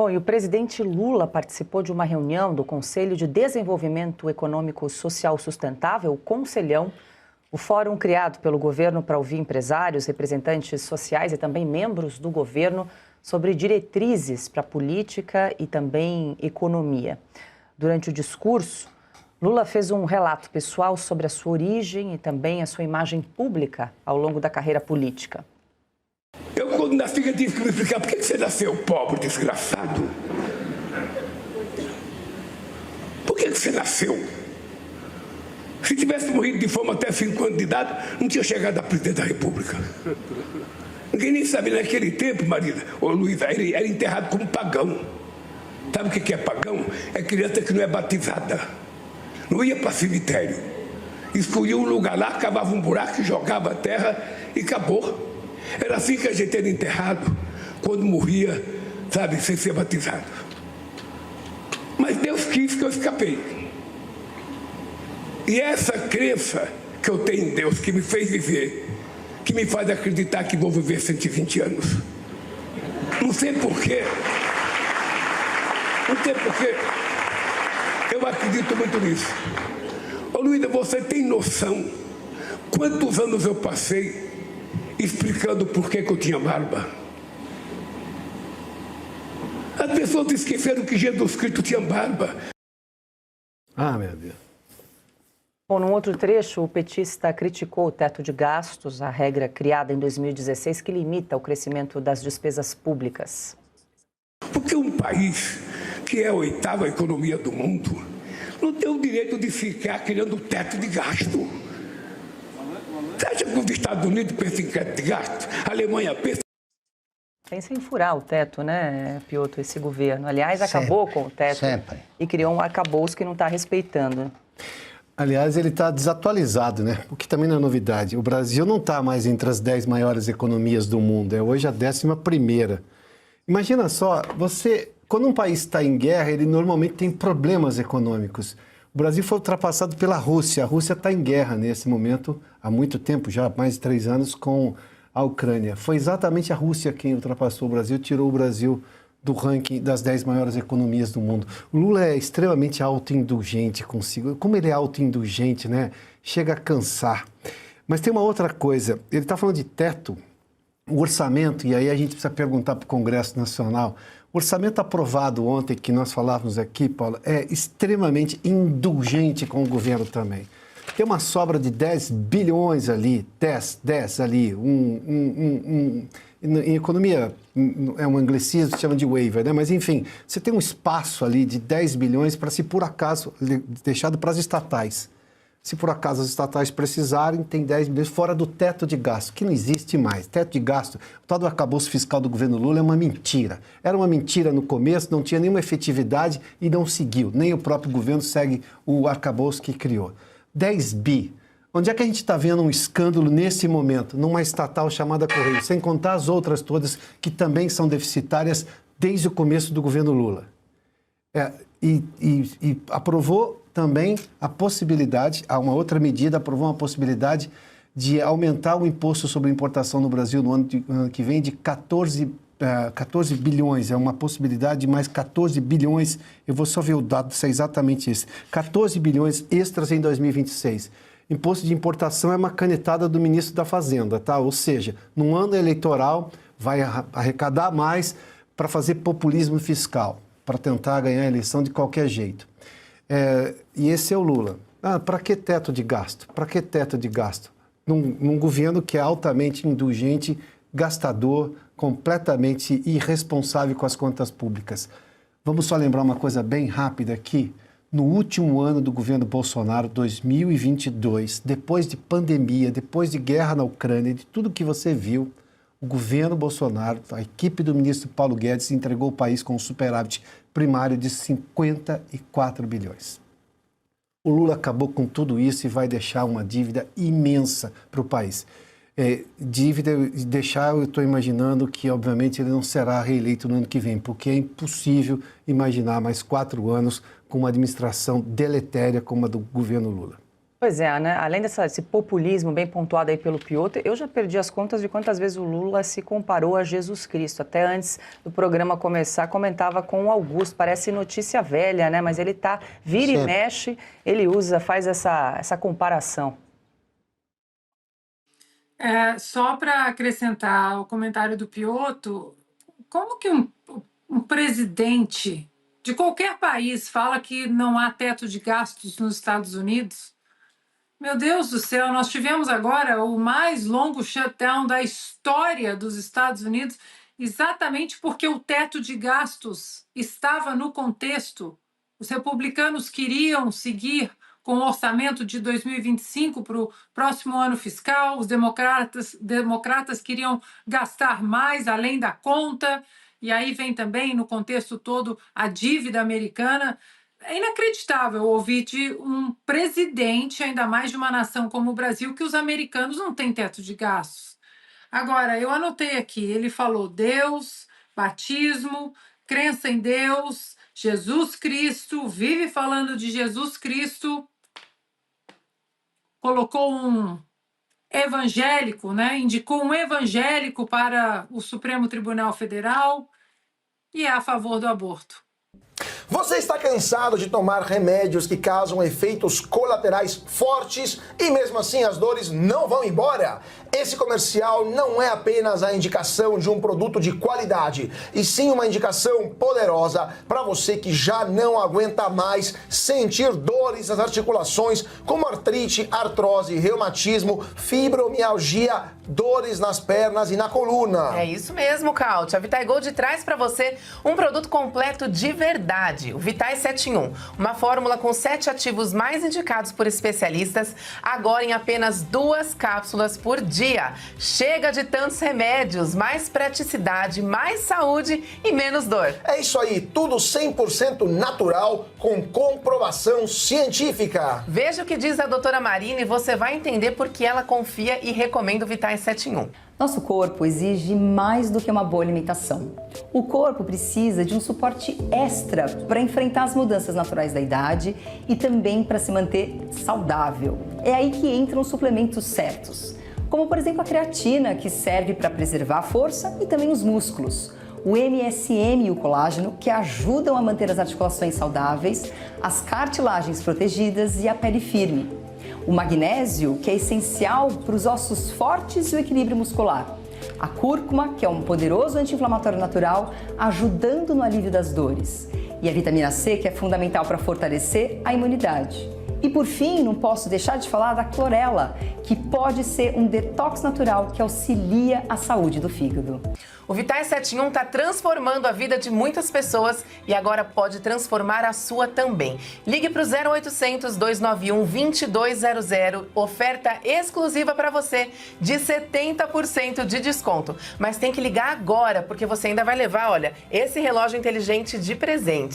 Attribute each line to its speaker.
Speaker 1: Bom, e o presidente Lula participou de uma reunião do Conselho de Desenvolvimento Econômico Social Sustentável, o Conselhão, o fórum criado pelo governo para ouvir empresários, representantes sociais e também membros do governo sobre diretrizes para política e também economia. Durante o discurso, Lula fez um relato pessoal sobre a sua origem e também a sua imagem pública ao longo da carreira política.
Speaker 2: Eu, quando nasci, eu tive que me explicar por que você nasceu pobre, desgraçado. Por que você nasceu? Se tivesse morrido de fome até 5 anos de idade, não tinha chegado a presidente da República. Ninguém nem sabe, naquele tempo, Marina, ô Luísa, ele era enterrado como pagão. Sabe o que é pagão? É criança que não é batizada. Não ia para cemitério. Escolhia um lugar lá, cavava um buraco, jogava a terra e acabou. Era assim que a gente era enterrado, quando morria, sabe, sem ser batizado. Mas Deus quis que eu escapei. E essa crença que eu tenho em Deus, que me fez viver, que me faz acreditar que vou viver 120 anos. Não sei porquê. Não sei porquê. Eu acredito muito nisso. Ô Luísa, você tem noção quantos anos eu passei explicando por que eu tinha barba? As pessoas esqueceram que Jesus Cristo tinha barba.
Speaker 3: Ah, meu Deus.
Speaker 1: Bom, num outro trecho, o petista criticou o teto de gastos, a regra criada em 2016 que limita o crescimento das despesas públicas.
Speaker 2: Porque um país que é a 8ª economia do mundo não tem o direito de ficar criando teto de gasto. Você acha que os Estados Unidos pensam em teto de gasto? A Alemanha
Speaker 1: Pensa em furar o teto, né, Piotr, esse governo. Aliás, acabou com o teto e criou um arcabouço que não está respeitando.
Speaker 3: Aliás, ele está desatualizado, né? O que também não é novidade. O Brasil não está mais entre as 10 maiores economias do mundo, é hoje a 11ª. Imagina só, quando um país está em guerra, ele normalmente tem problemas econômicos. O Brasil foi ultrapassado pela Rússia. A Rússia está em guerra nesse momento, há muito tempo, já há mais de 3 anos, com a Ucrânia. Foi exatamente a Rússia quem ultrapassou o Brasil, tirou o Brasil do ranking das 10 maiores economias do mundo. O Lula é extremamente autoindulgente consigo. Como ele é autoindulgente, né? Chega a cansar. Mas tem uma outra coisa. Ele está falando de teto, o orçamento, e aí a gente precisa perguntar para o Congresso Nacional. O orçamento aprovado ontem, que nós falávamos aqui, Paulo, é extremamente indulgente com o governo também. Tem uma sobra de 10 bilhões ali, 10 ali, em economia é um anglicismo, se chama de waiver, né? Mas enfim, você tem um espaço ali de 10 bilhões para, se por acaso, deixado para as estatais. Se por acaso as estatais precisarem, tem 10 bilhões fora do teto de gasto, que não existe mais. Teto de gasto, o tal do arcabouço fiscal do governo Lula é uma mentira. Era uma mentira no começo, não tinha nenhuma efetividade e não seguiu. Nem o próprio governo segue o arcabouço que criou. 10 bi. Onde é que a gente está vendo um escândalo nesse momento? Numa estatal chamada Correio, sem contar as outras todas que também são deficitárias desde o começo do governo Lula. E aprovou também a possibilidade, há uma outra medida, aprovou uma possibilidade de aumentar o imposto sobre importação no Brasil no ano que vem de 14 bilhões, é uma possibilidade de mais 14 bilhões, eu vou só ver o dado, se é exatamente isso, 14 bilhões extras em 2026. Imposto de importação é uma canetada do ministro da Fazenda, tá? Ou seja, num ano eleitoral vai arrecadar mais para fazer populismo fiscal, para tentar ganhar a eleição de qualquer jeito. E esse é o Lula. Para que teto de gasto? Para que teto de gasto? Num governo que é altamente indulgente, gastador, completamente irresponsável com as contas públicas. Vamos só lembrar uma coisa bem rápida aqui. No último ano do governo Bolsonaro, 2022, depois de pandemia, depois de guerra na Ucrânia, de tudo que você viu, o governo Bolsonaro, a equipe do ministro Paulo Guedes, entregou o país com um superávit primário de 54 bilhões. O Lula acabou com tudo isso e vai deixar uma dívida imensa para o país. Dívida, eu estou imaginando que, obviamente, ele não será reeleito no ano que vem, porque é impossível imaginar mais 4 anos com uma administração deletéria como a do governo Lula.
Speaker 1: Pois é, né? Além desse populismo bem pontuado aí pelo Piotr, eu já perdi as contas de quantas vezes o Lula se comparou a Jesus Cristo. Até antes do programa começar, comentava com o Augusto, parece notícia velha, né? Mas ele vira e mexe, ele faz essa comparação.
Speaker 4: Só para acrescentar o comentário do Piotr, como que um presidente de qualquer país fala que não há teto de gastos nos Estados Unidos? Meu Deus do céu, nós tivemos agora o mais longo shutdown da história dos Estados Unidos, exatamente porque o teto de gastos estava no contexto. Os republicanos queriam seguir com o orçamento de 2025 para o próximo ano fiscal, os democratas queriam gastar mais além da conta, e aí vem também, no contexto todo, a dívida americana. É inacreditável ouvir de um presidente, ainda mais de uma nação como o Brasil, que os americanos não têm teto de gastos. Agora, eu anotei aqui, ele falou Deus, batismo, crença em Deus, Jesus Cristo, vive falando de Jesus Cristo, colocou um evangélico, né? Indicou um evangélico para o Supremo Tribunal Federal e é a favor do aborto.
Speaker 5: Você está cansado de tomar remédios que causam efeitos colaterais fortes e mesmo assim as dores não vão embora? Esse comercial não é apenas a indicação de um produto de qualidade, e sim uma indicação poderosa para você que já não aguenta mais sentir dores nas articulações, como artrite, artrose, reumatismo, fibromialgia, dores nas pernas e na coluna.
Speaker 6: É isso mesmo, Caute. A Vitai Gold traz para você um produto completo de verdade, o Vitai 7 em 1. Uma fórmula com 7 ativos mais indicados por especialistas, agora em apenas 2 cápsulas por dia. Chega de tantos remédios, mais praticidade, mais saúde e menos dor.
Speaker 5: É isso aí, tudo 100% natural, com comprovação científica.
Speaker 6: Veja o que diz a doutora Marina e você vai entender por que ela confia e recomenda o Vitai 7 em 1.
Speaker 7: Nosso corpo exige mais do que uma boa alimentação. O corpo precisa de um suporte extra para enfrentar as mudanças naturais da idade e também para se manter saudável. É aí que entram os suplementos certos, como por exemplo a creatina, que serve para preservar a força e também os músculos. O MSM e o colágeno, que ajudam a manter as articulações saudáveis, as cartilagens protegidas e a pele firme. O magnésio, que é essencial para os ossos fortes e o equilíbrio muscular. A cúrcuma, que é um poderoso anti-inflamatório natural, ajudando no alívio das dores. E a vitamina C, que é fundamental para fortalecer a imunidade. E por fim, não posso deixar de falar da clorela, que pode ser um detox natural que auxilia a saúde do fígado.
Speaker 6: O Vitai 7 em 1 está transformando a vida de muitas pessoas e agora pode transformar a sua também. Ligue para o 0800 291 2200, oferta exclusiva para você de 70% de desconto. Mas tem que ligar agora, porque você ainda vai levar, olha, esse relógio inteligente de presente.